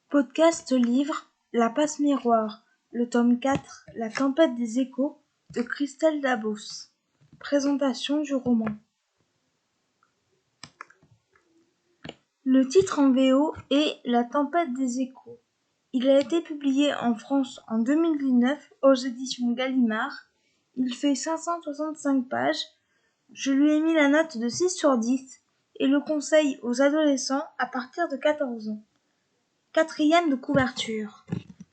Podcast livre La Passe Miroir, le tome 4, La Tempête des Échos, de Christelle Dabos. Présentation du roman. Le titre en VO est La Tempête des Échos. Il a été publié en France en 2019 aux éditions Gallimard. Il fait 565 pages. Je lui ai mis la note de 6 sur 10 et le conseille aux adolescents à partir de 14 ans. 4e de couverture.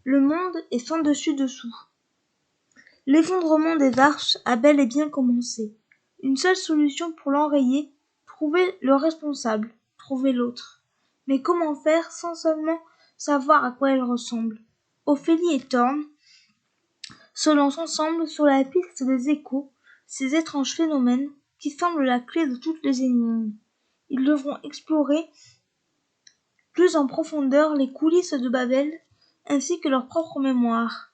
Le monde est sans dessus-dessous. L'effondrement des arches a bel et bien commencé. Une seule solution pour l'enrayer, trouver le responsable, trouver l'autre. Mais comment faire sans seulement savoir à quoi elle ressemble? Ophélie et Thorn se lancent ensemble sur la piste des échos, ces étranges phénomènes qui semblent la clé de toutes les énigmes. Ils devront explorer plus en profondeur les coulisses de Babel, ainsi que leur propre mémoire.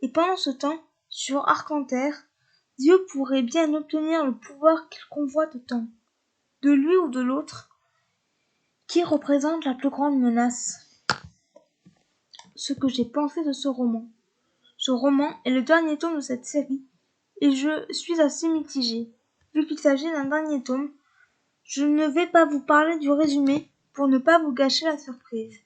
Et pendant ce temps, sur Arcanter, Dieu pourrait bien obtenir le pouvoir qu'il convoite tant. De lui ou de l'autre, qui représente la plus grande menace? Ce que j'ai pensé de ce roman. Ce roman est le dernier tome de cette série, et je suis assez mitigée. Vu qu'il s'agit d'un dernier tome, je ne vais pas vous parler du résumé pour ne pas vous gâcher la surprise.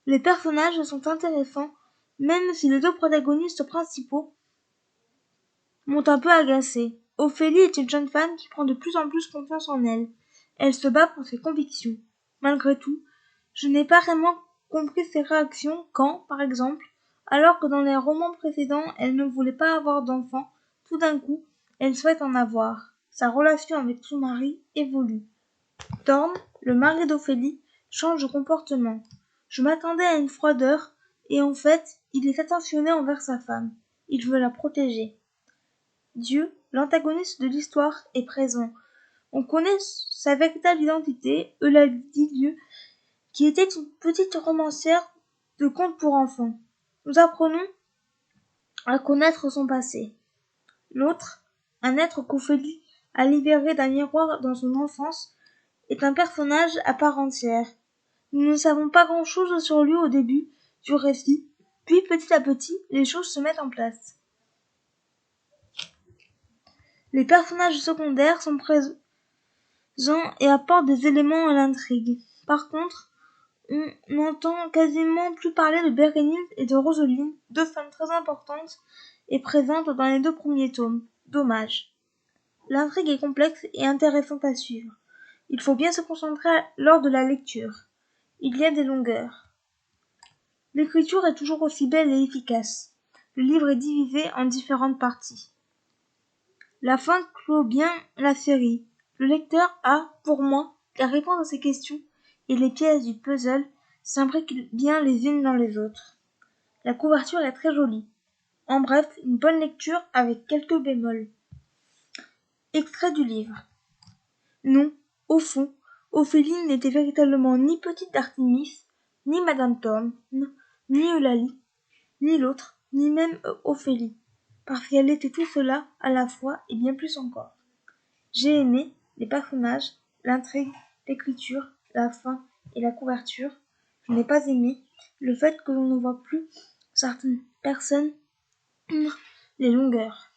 Les personnages sont intéressants, même si les deux protagonistes principaux m'ont un peu agacée. Ophélie est une jeune femme qui prend de plus en plus confiance en elle. Elle se bat pour ses convictions. Malgré tout, je n'ai pas vraiment compris ses réactions quand, par exemple, alors que dans les romans précédents, elle ne voulait pas avoir d'enfant, tout d'un coup, elle souhaite en avoir. Sa relation avec son mari évolue. Thorn, le mari d'Ophélie, change de comportement. Je m'attendais à une froideur, et en fait, il est attentionné envers sa femme. Il veut la protéger. Dieu, l'antagoniste de l'histoire, est présent. On connaît sa véritable identité, Eulalie Dieu, qui était une petite romancière de contes pour enfants. Nous apprenons à connaître son passé. L'autre, un être qu'Ophélie a libéré d'un miroir dans son enfance, est un personnage à part entière. Nous ne savons pas grand-chose sur lui au début du récit, puis petit à petit, les choses se mettent en place. Les personnages secondaires sont présents et apportent des éléments à l'intrigue. Par contre, on n'entend quasiment plus parler de Bérénice et de Roseline, deux femmes très importantes et présentes dans les deux premiers tomes. Dommage. L'intrigue est complexe et intéressante à suivre. Il faut bien se concentrer lors de la lecture. Il y a des longueurs. L'écriture est toujours aussi belle et efficace. Le livre est divisé en différentes parties. La fin clôt bien la série. Le lecteur a, pour moi, la réponse à ces questions et les pièces du puzzle s'imbriquent bien les unes dans les autres. La couverture est très jolie. En bref, une bonne lecture avec quelques bémols. Extrait du livre. Non, au fond, Ophélie n'était véritablement ni petite Artémis, ni Madame Thorn, ni Eulalie, ni l'autre, ni même Ophélie, parce qu'elle était tout cela à la fois et bien plus encore. J'ai aimé les personnages, l'intrigue, l'écriture, la fin et la couverture. Je n'ai pas aimé le fait que l'on ne voit plus certaines personnes, les longueurs.